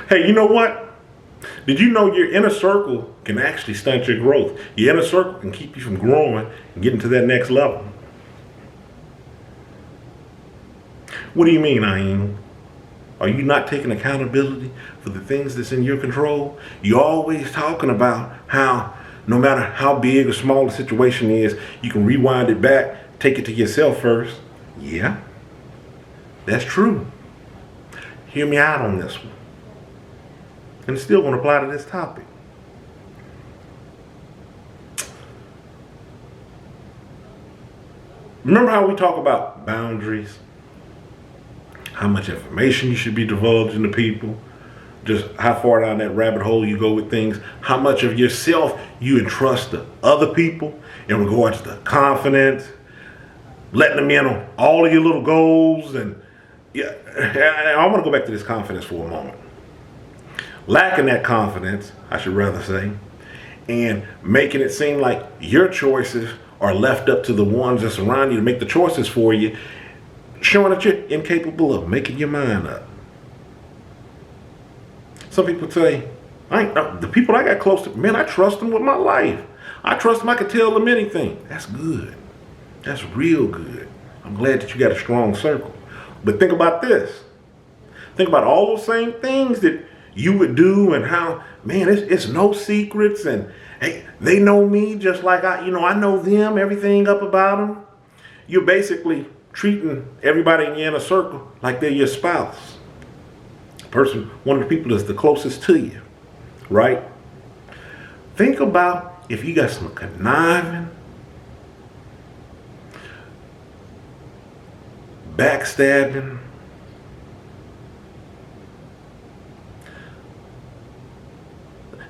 Hey, you know what? Did you know your inner circle can actually stunt your growth? Your inner circle can keep you from growing and getting to that next level. What do you mean, Ayin? Are you not taking accountability for the things that's in your control? You're always talking about how no matter how big or small the situation is, you can rewind it back, take it to yourself first. Yeah, that's true. Hear me out on this one. And it's still going to apply to this topic. Remember how we talk about boundaries? How much information you should be divulging to people? Just how far down that rabbit hole you go with things? How much of yourself you entrust to other people in regards to confidence? Letting them in on all of your little goals. And yeah, I want to go back to this confidence for a moment. Lacking that confidence, I should rather say, and making it seem like your choices are left up to the ones that surround you to make the choices for you, showing that you're incapable of making your mind up. Some people say, the people I got close to, man, I trust them with my life. I trust them, I can tell them anything. That's good. That's real good. I'm glad that you got a strong circle. But think about this. Think about all those same things that you would do and how, man, it's no secrets and hey, they know me just like I know them, everything up about them. You're basically treating everybody in your inner circle like they're your spouse. One of the people that's the closest to you, right? Think about if you got some conniving, backstabbing,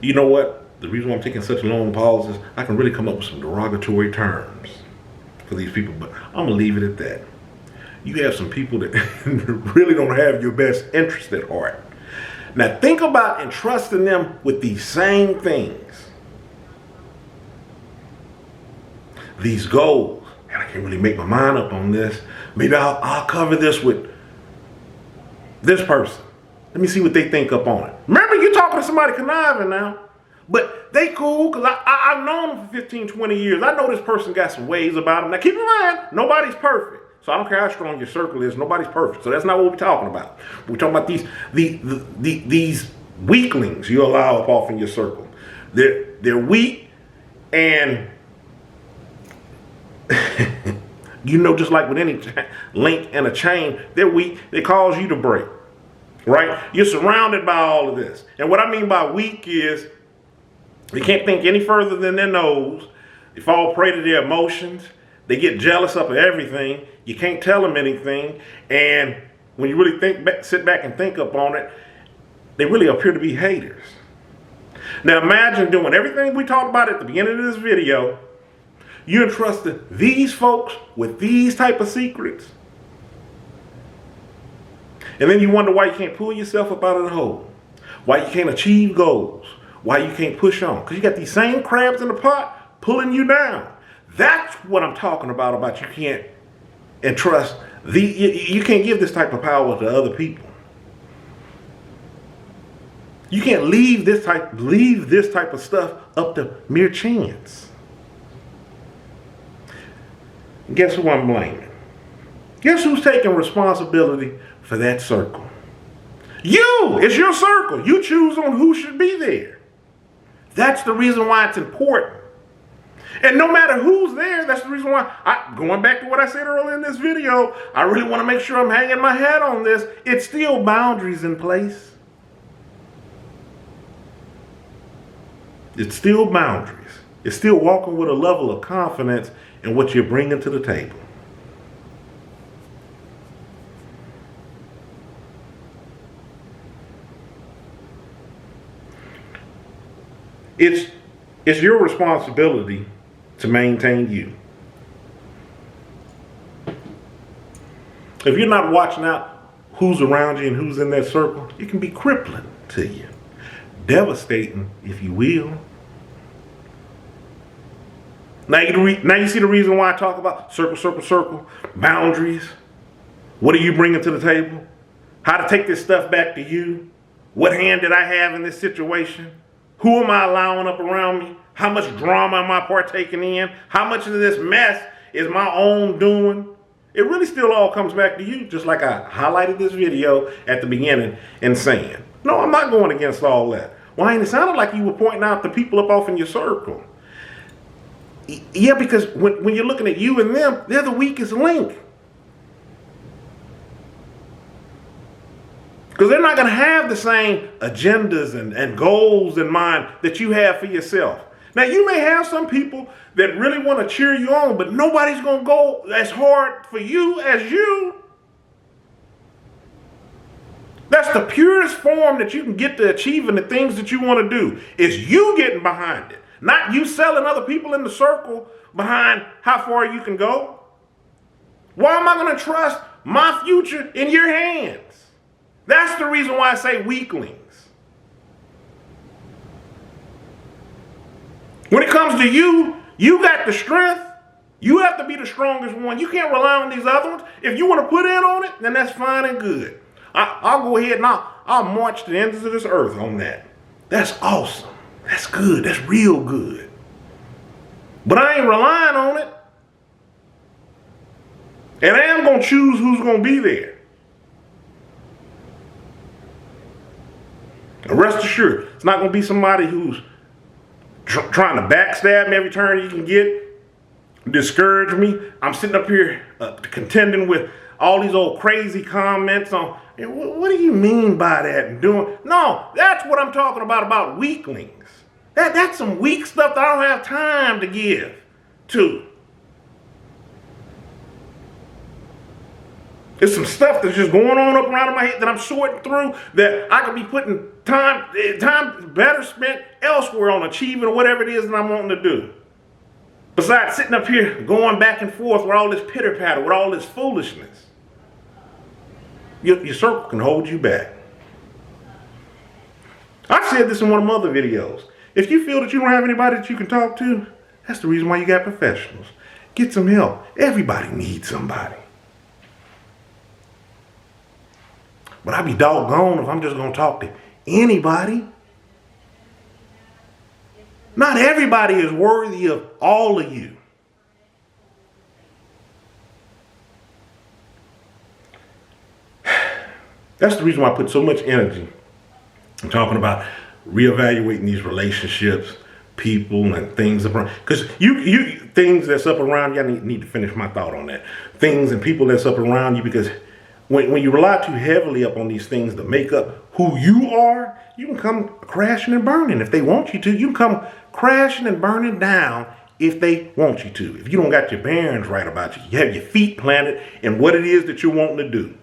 you know what? The reason why I'm taking such long pauses, I can really come up with some derogatory terms for these people, but I'm going to leave it at that. You have some people that really don't have your best interest at heart. Now think about entrusting them with these same things. These goals. And I can't really make my mind up on this. Maybe I'll cover this with this person. Let me see what they think up on it. Remember, you're talking to somebody conniving now. But they cool, because I've known them for 15, 20 years. I know this person got some ways about them. Now keep in mind, nobody's perfect. So I don't care how strong your circle is, nobody's perfect. So that's not what we're talking about. We're talking about these weaklings you allow up off in your circle. They're weak, and just like with any link and a chain, they're weak. They cause you to break, right? You're surrounded by all of this. And what I mean by weak is they can't think any further than their nose. They fall prey to their emotions. They get jealous of everything. You can't tell them anything. And when you really sit back and think up on it, they really appear to be haters. Now imagine doing everything we talked about at the beginning of this video. You entrusted these folks with these type of secrets. And then you wonder why you can't pull yourself up out of the hole. Why you can't achieve goals. Why you can't push on. Because you got these same crabs in the pot pulling you down. That's what I'm talking about you can't entrust. You can't give this type of power to other people. You can't leave this type of stuff up to mere chance. And guess who I'm blaming? Guess who's taking responsibility for that circle? You! It's your circle. You choose on who should be there. That's the reason why it's important. And no matter who's there, that's the reason why, going back to what I said earlier in this video, I really want to make sure I'm hanging my hat on this. It's still boundaries in place. It's still boundaries. It's still walking with a level of confidence in what you're bringing to the table. It's your responsibility to maintain you. If you're not watching out who's around you and who's in that circle, it can be crippling to you. Devastating, if you will. Now you see the reason why I talk about circle, boundaries. What are you bringing to the table? How to take this stuff back to you. What hand did I have in this situation? Who am I allowing up around me? How much drama am I partaking in? How much of this mess is my own doing? It really still all comes back to you, just like I highlighted this video at the beginning and saying, no, I'm not going against all that. Why ain't it sounded like you were pointing out the people up off in your circle? Yeah, because when you're looking at you and them, they're the weakest link. Because they're not going to have the same agendas and goals in mind that you have for yourself. Now, you may have some people that really want to cheer you on, but nobody's going to go as hard for you as you. That's the purest form that you can get to achieving the things that you want to do, is you getting behind it. Not you selling other people in the circle behind how far you can go. Why am I going to trust my future in your hands? That's the reason why I say weaklings. When it comes to you, you got the strength. You have to be the strongest one. You can't rely on these other ones. If you want to put in on it, then that's fine and good. I'll go ahead and I'll march to the ends of this earth on that. That's awesome. That's good. That's real good. But I ain't relying on it. And I am going to choose who's going to be there. And rest assured, it's not going to be somebody who's trying to backstab me every turn you can get, discourage me. I'm sitting up here contending with all these old crazy comments on, what do you mean by that? And doing, no, that's what I'm talking about weaklings. That's some weak stuff that I don't have time to give to. There's some stuff that's just going on up around in my head that I'm sorting through that I could be putting time better spent elsewhere on achieving whatever it is that I'm wanting to do. Besides sitting up here going back and forth with all this pitter-patter, with all this foolishness. Your circle can hold you back. I said this in one of my other videos. If you feel that you don't have anybody that you can talk to, that's the reason why you got professionals. Get some help. Everybody needs somebody. But I'd be doggone if I'm just going to talk to anybody. Not everybody is worthy of all of you. That's the reason why I put so much energy in talking about reevaluating these relationships, people, and things around. Because things that's up around you, I need to finish my thought on that. Things and people that's up around you, because when you rely too heavily up on these things to make up who you are, you can come crashing and burning if they want you to. You can come crashing and burning down if they want you to. If you don't got your bearings right about you, you have your feet planted in what it is that you're wanting to do.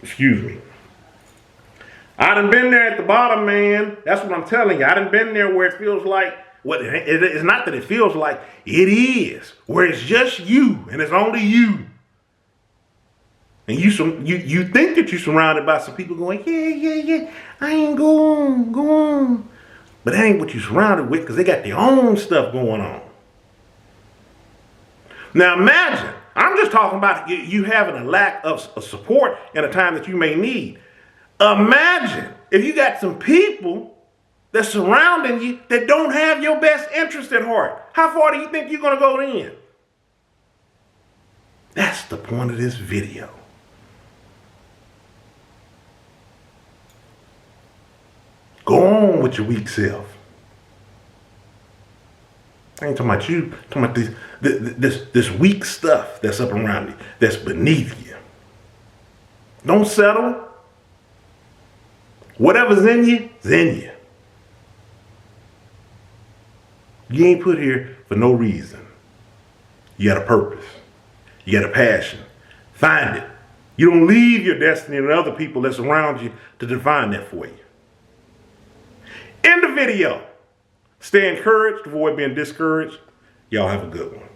Excuse me. I done been there at the bottom, man. That's what I'm telling you. I done been there where it feels like, well, it's not that it feels like, it is. Where it's just you, and it's only you. And you think that you're surrounded by some people going, yeah, I ain't go on. But that ain't what you're surrounded with, because they got their own stuff going on. Now imagine, I'm just talking about you having a lack of support in a time that you may need. Imagine if you got some people that's surrounding you that don't have your best interest at heart. How far do you think you're going to go then? That's the point of this video. Go on with your weak self. I ain't talking about you. I'm talking about this weak stuff that's up around you, that's beneath you. Don't settle. Whatever's in you is in you. You ain't put here for no reason. You got a purpose. You got a passion. Find it. You don't leave your destiny to other people that's around you to define that for you. End the video. Stay encouraged, avoid being discouraged. Y'all have a good one.